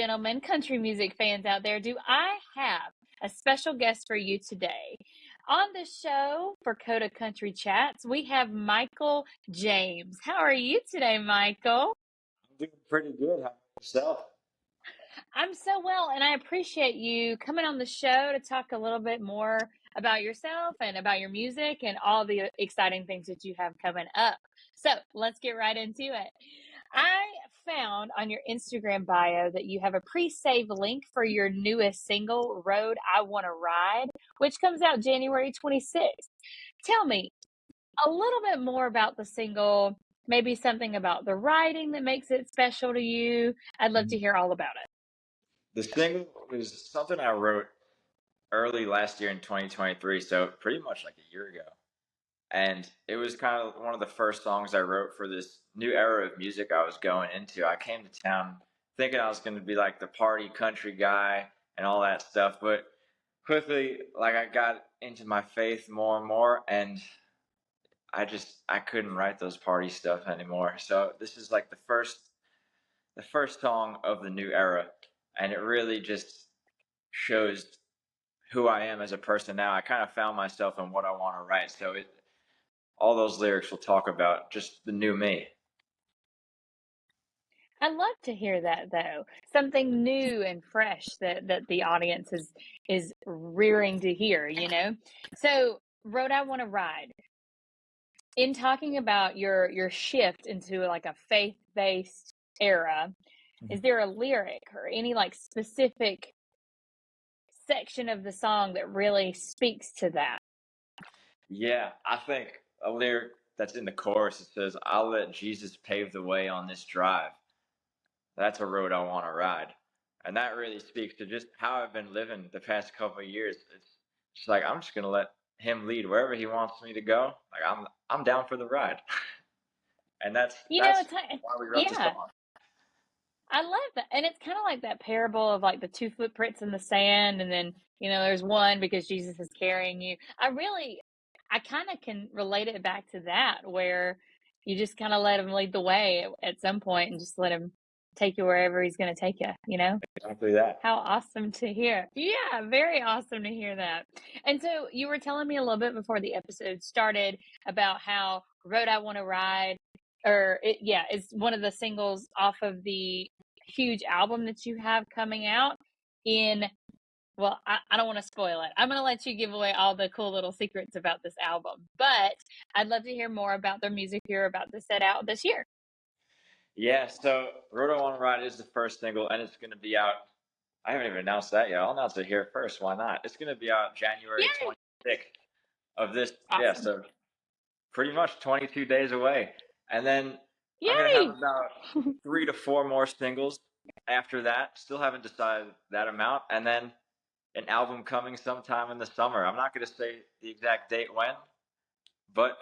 gentlemen, country music fans out there, do I have a special guest for you today? On the show for Coda Country Chats, we have Michael James. How are you today, Michael? I'm doing pretty good. How about yourself? I'm so well, and I appreciate you coming on the show to talk a little bit more about yourself and about your music and all the exciting things that you have coming up. So let's get right into it. I found on your Instagram bio that you have a pre-save link for your newest single, Road I Want to Ride, which comes out January 26th. Tell me a little bit more about the single, maybe something about the writing that makes it special to you. I'd love to Mhm. hear all about it. The single was something I wrote early last year in 2023, so pretty much like a year ago. And it was kind of one of the first songs I wrote for this new era of music I was going into. I came to town thinking I was going to be like the party country guy and all that stuff, but quickly, like I got into my faith more and more, and I couldn't write those party stuff anymore. So this is like the first song of the new era, and it really just shows who I am as a person now. I kind of found myself in what I want to write, so all those lyrics will talk about just the new me. I love to hear that though. Something new and fresh that the audience is rearing to hear, you know? So, Road I Want to Ride. In talking about your shift into like a faith-based era, is there a lyric or any like specific section of the song that really speaks to that? Yeah, I think a lyric that's in the chorus, it says, "I'll let Jesus pave the way on this drive. That's a road I want to ride." And that really speaks to just how I've been living the past couple of years. It's just like I'm just gonna let him lead wherever he wants me to go. Like I'm down for the ride. And that's You know, that's it's like, why we wrote the yeah, song. I love that. And it's kind of like that parable of like the two footprints in the sand, and then, there's one because Jesus is carrying you. I kind of can relate it back to that, where you just kind of let him lead the way at some point and just let him take you wherever he's going to take you, you know? Exactly that. How awesome to hear. Yeah, very awesome to hear that. And so you were telling me a little bit before the episode started about how Road I Want to Ride, is one of the singles off of the huge album that you have coming out in, well, I don't want to spoil it. I'm going to let you give away all the cool little secrets about this album, but I'd love to hear more about the music you're about to set out this year. Yeah, so Roto One Ride is the first single, and it's gonna be out. I haven't even announced that yet. I'll announce it here first. Why not? It's gonna be out January Yay! 26th of this. Yeah, Awesome. so pretty much 22 days away. And then I'm gonna have Yay! about 3 to 4 more singles after that. Still haven't decided that amount. And then an album coming sometime in the summer. I'm not gonna say the exact date when, but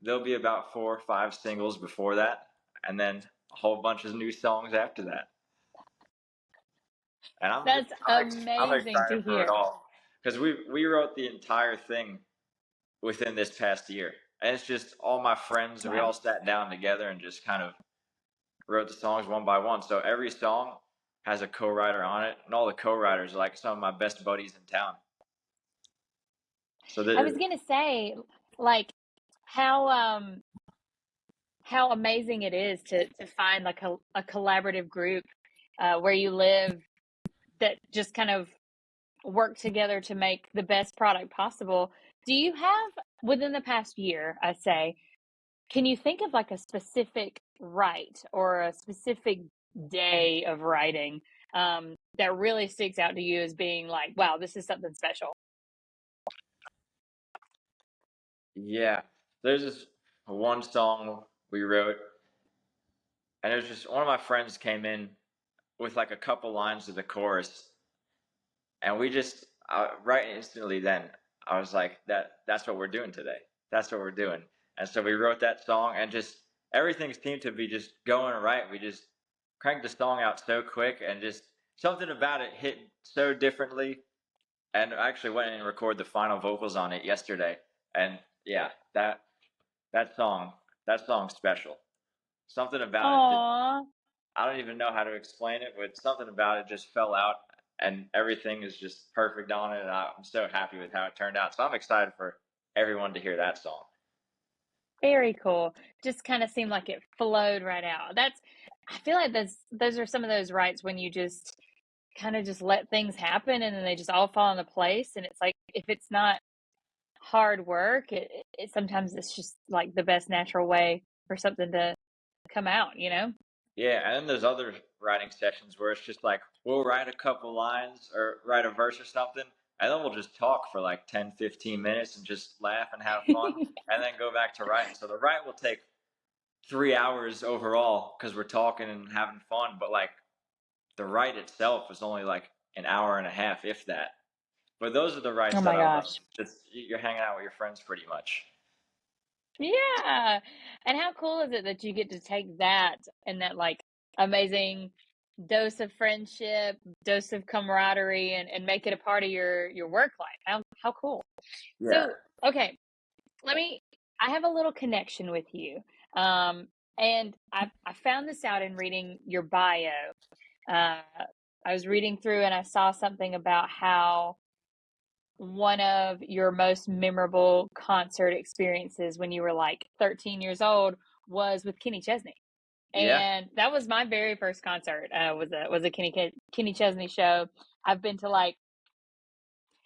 there'll be about 4 or 5 singles before that, and then a whole bunch of new songs after that. And That's I'm amazing excited to for it hear. all because we wrote the entire thing within this past year, and it's just all my friends. We Wow. all sat down together and just kind of wrote the songs one by one. So every song has a co-writer on it, and all the co-writers are like some of my best buddies in town. So I was that gonna say, like, how how amazing it is to find like a collaborative group where you live that just kind of work together to make the best product possible. Do you have, within the past year, I say, can you think of like a specific write or a specific day of writing that really sticks out to you as being like, wow, this is something special? yeah, there's this one song we wrote, and it was just one of my friends came in with like a couple lines of the chorus, and we just right instantly then I was like, that's what we're doing today. That's what we're doing. And so we wrote that song, and just everything seemed to be just going right. We just cranked the song out so quick, and just something about it hit so differently. And I actually went in and recorded the final vocals on it yesterday. And yeah, that song that song's special. Something about it just Aw, I don't even know how to explain it, but something about it just fell out, and everything is just perfect on it. And I'm so happy with how it turned out. So I'm excited for everyone to hear that song. Very cool. Just kind of seemed like it flowed right out. I feel like those are some of those rights when you just kind of just let things happen and then they just all fall into place. And it's like, if it's not hard work, sometimes it's just like the best natural way for something to come out, you know? Yeah, and then there's other writing sessions where it's just like we'll write a couple lines or write a verse or something, and then we'll just talk for like 10, 15 minutes and just laugh and have fun, and then go back to writing. So the write will take 3 hours overall because we're talking and having fun, but like the write itself is only like an hour and a half, if that. But those are the Oh writes that my I love. gosh. You're hanging out with your friends pretty much. Yeah. And how cool is it that you get to take that and that like amazing dose of friendship, dose of camaraderie and make it a part of your work life? How cool. Yeah. So, okay, let me I have a little connection with you. Um and I found this out in reading your bio. Uh I was reading through and I saw something about how one of your most memorable concert experiences when you were like 13 years old was with Kenny Chesney. Yeah. And that was my very first concert. Was a Kenny Chesney show. I've been to like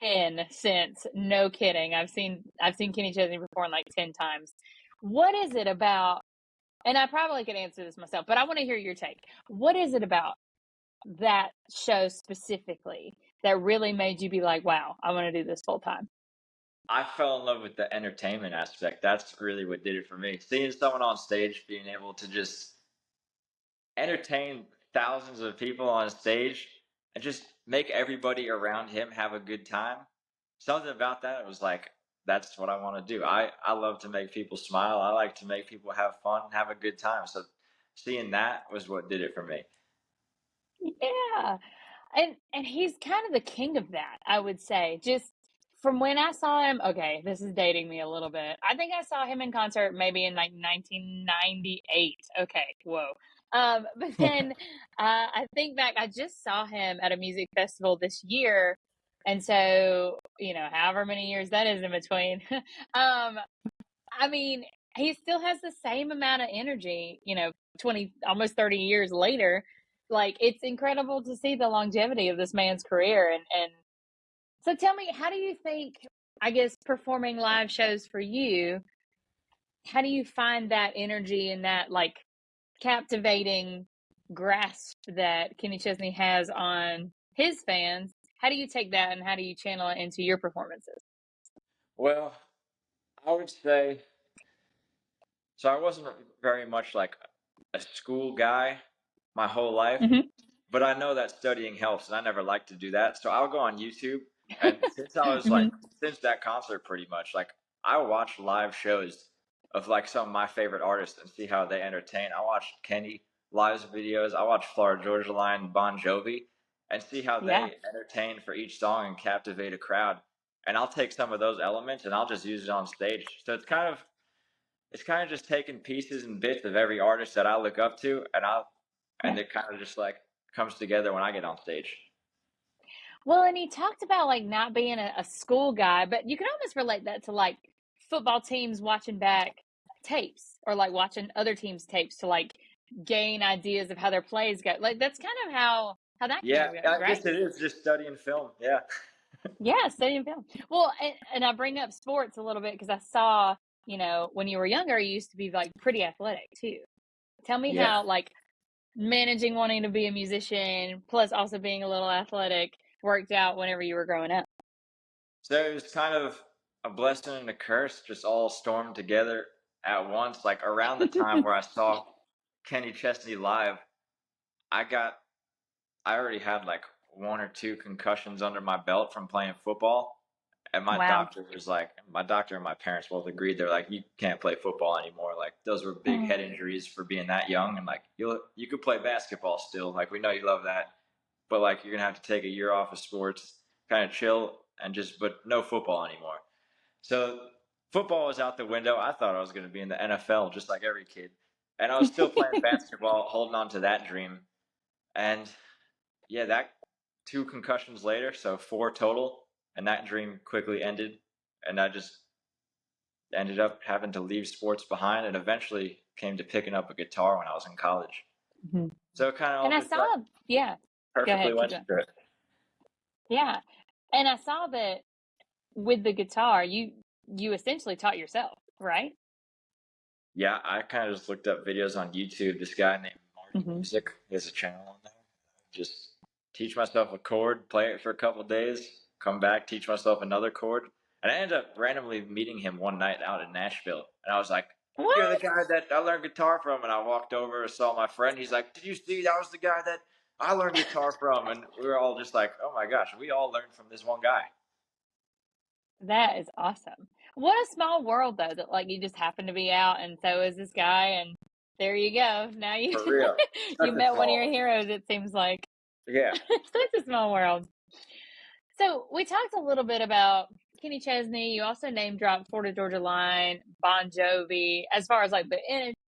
10 since. No kidding. I've seen Kenny Chesney perform like 10 times. What is it about? And I probably could answer this myself, but I want to hear your take. What is it about that show specifically that really made you be like, wow, I want to do this full time? I fell in love with the entertainment aspect. That's really what did it for me. Seeing someone on stage being able to just entertain thousands of people on stage and just make everybody around him have a good time. Something about that was like, that's what I want to do. I love to make people smile. I like to make people have fun, have a good time. So seeing that was what did it for me. Yeah. And he's kind of the king of that, I would say. Just from when I saw him, okay, this is dating me a little bit. I think I saw him in concert maybe in like 1998. Okay, whoa. But then I think back, I just saw him at a music festival this year. And so, however many years that is in between. um, I mean, he still has the same amount of energy, 20, almost 30 years later. Like, it's incredible to see the longevity of this man's career. And so tell me, how do you think, I guess, performing live shows for you, how do you find that energy and that like captivating grasp that Kenny Chesney has on his fans? How do you take that and how do you channel it into your performances? Well, I would say so. I wasn't very much like a school guy my whole life, Hmm. but I know that studying helps, and I never like to do that. So I'll go on YouTube, and Hmm. since that concert, pretty much like I watch live shows of like some of my favorite artists and see how they entertain. I watch Kenny live videos. I watch Florida Georgia Line, Bon Jovi, and see how Yeah. they entertain for each song and captivate a crowd. And I'll take some of those elements and I'll just use it on stage. So it's kind of just taking pieces and bits of every artist that I look up to, and Yeah. it kind of just like comes together when I get on stage. Well, and he talked about like not being a school guy, but you can almost relate that to like football teams watching back tapes or like watching other teams' tapes to like gain ideas of how their plays go. Like that's kind of how that kind Yeah, of goes, I right? guess it is just studying film. Yeah. Yeah, studying film. Well, and I bring up sports a little bit because I saw, when you were younger, you used to be like pretty athletic too. Tell me Yeah. how like managing wanting to be a musician plus also being a little athletic worked out whenever you were growing up. So it was kind of a blessing and a curse, just all stormed together at once. Like around the time where I saw Kenny Chesney live, I got I already had like one or two concussions under my belt from playing football. And Wow. my doctor and my parents both agreed. They're like, you can't play football anymore. Like those were big Mm. head injuries for being that young. And like you could play basketball still. Like we know you love that, but like you're gonna have to take a year off of sports, kind of chill and but no football anymore. So football was out the window. I thought I was gonna be in the NFL just like every kid. And I was still playing basketball, holding on to that dream. And yeah, that 2 concussions later, so 4 total, and that dream quickly ended. And I just ended up having to leave sports behind and eventually came to picking up a guitar when I was in college. Mhm. So it kind of all And I just like saw, yeah, go perfectly ahead, keep went going. into it. Yeah. And I saw that with the guitar, you essentially taught yourself, right? Yeah, I kind of just looked up videos on YouTube. This guy named Marty Hmm. Music, he has a channel on there. Just teach myself a chord, play it for a couple days, come back, teach myself another chord. And I ended up randomly meeting him one night out in Nashville. And I was like, "You're the What? guy that I learned guitar from." And I walked over and saw my friend. He's like, "Did you see that was the guy that I learned guitar from?" And we were all just like, "Oh my gosh, we all learned from this one guy." That is awesome. What a small world though, that like you just happen to be out and so is this guy and there you go. Now you For real. you Such a met one of small your one. heroes, it seems like. Yeah. Such a small world. So we talked a little bit about Kenny Chesney. You also name dropped Florida Georgia Line, Bon Jovi, as far as like the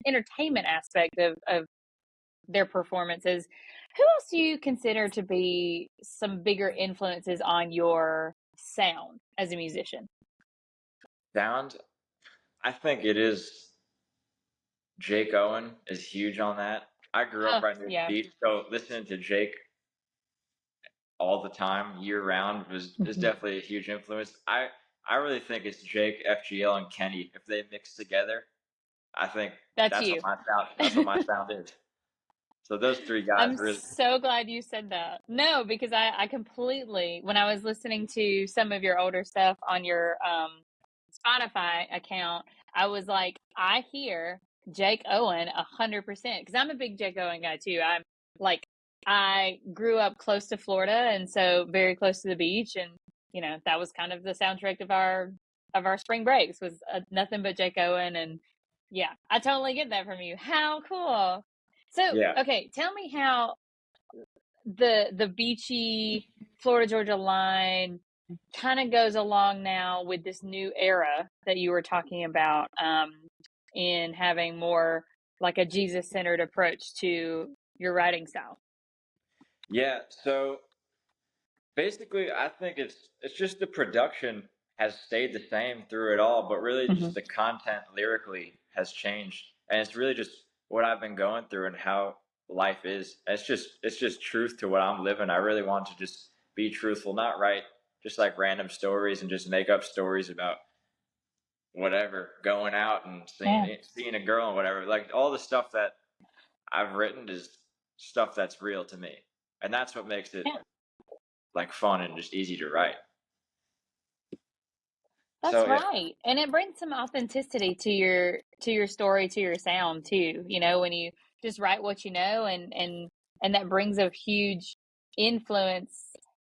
entertainment aspect of their performances. Who else do you consider to be some bigger influences on your sound as a musician? Sound, I think it is Jake Owen is huge on that. I grew up Oh, right near the yeah. beach, so listening to Jake all the time, year round, is Mhm. definitely a huge influence. I really think it's Jake, FGL, and Kenny. If they mix together, I think That's that's what you. my sound. That's what my sound is. So those 3 guys I'm really. so glad you said that. No, because I completely, when I was listening to some of your older stuff on your Spotify account, I was like, I hear Jake Owen 100% because I'm a big Jake Owen guy too. I'm like, I grew up close to Florida and so very close to the beach, and you know that was kind of the soundtrack of our spring breaks was nothing but Jake Owen, and yeah, I totally get that from you. How cool! So, Yeah, okay, tell me how the beachy Florida Georgia line kind of goes along now with this new era that you were talking about, in having more like a Jesus centered approach to your writing style. yeah. So basically, I think it's just the production has stayed the same through it all, but really Hmm. just the content lyrically has changed, and it's really just what I've been going through and how life is. It's just truth to what I'm living. I really want to just be truthful, not write just like random stories and just make up stories about whatever, going out and Yeah. seeing a girl and whatever. Like all the stuff that I've written is stuff that's real to me, and that's what makes it Yeah. like fun and just easy to write. That's So yeah, right. And it brings some authenticity to your story, to your sound too. You know, when you just write what you know, and that brings a huge influence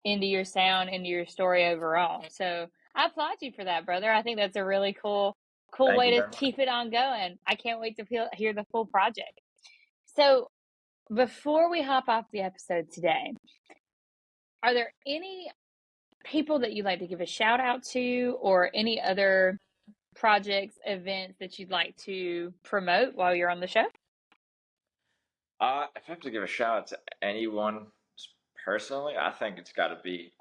into your sound, into your story overall. So I applaud you for that, brother. I think that's a really cool thank you way to very much. keep it on going. I can't wait to hear the full project. So before we hop off the episode today, are there any people that you'd like to give a shout out to, or any other projects, events that you'd like to promote while you're on the show? If I have to give a shout out to anyone personally, I think it's got to be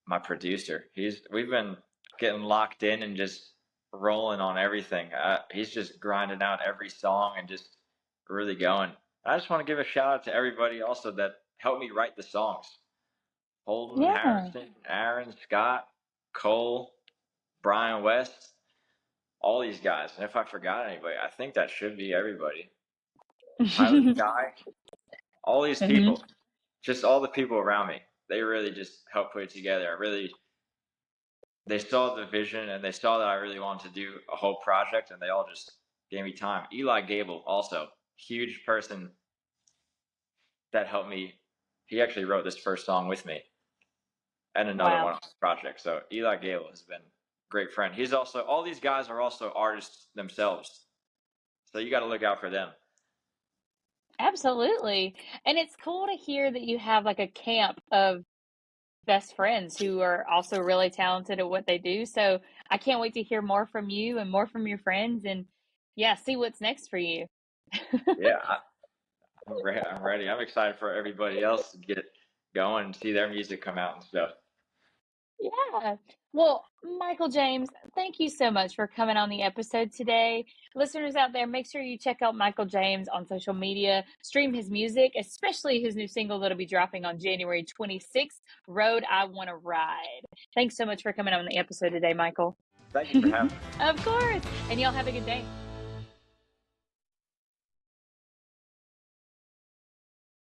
my producer. We've been getting locked in and just rolling on everything. He's just grinding out every song and just really going. I just want to give a shout out to everybody also that helped me write the songs. Holden, Yeah. Harrison, Aaron, Scott, Cole, Brian West, all these guys. And if I forgot anybody, I think that should be everybody. Tyler Sky, all these Hmm. people, just all the people around me. They really just helped put it together. They saw the vision and they saw that I really wanted to do a whole project, and they all just gave me time. Eli Gable, also huge person that helped me. He actually wrote this first song with me and another Wow. one on the project. So Eli Gable has been a great friend. He's also all these guys are also artists themselves. So you got to look out for them. Absolutely. And it's cool to hear that you have like a camp of best friends who are also really talented at what they do. So I can't wait to hear more from you and more from your friends, and yeah, see what's next for you. Yeah, I'm ready. I'm excited for everybody else to get going and see their music come out and stuff. Yeah. Well, Michael James, thank you so much for coming on the episode today. Listeners out there, make sure you check out Michael James on social media, stream his music, especially his new single that'll be dropping on January 26th, Road I Want to Ride. Thanks so much for coming on the episode today, Michael. Thank you for having me. Of course. And y'all have a good day.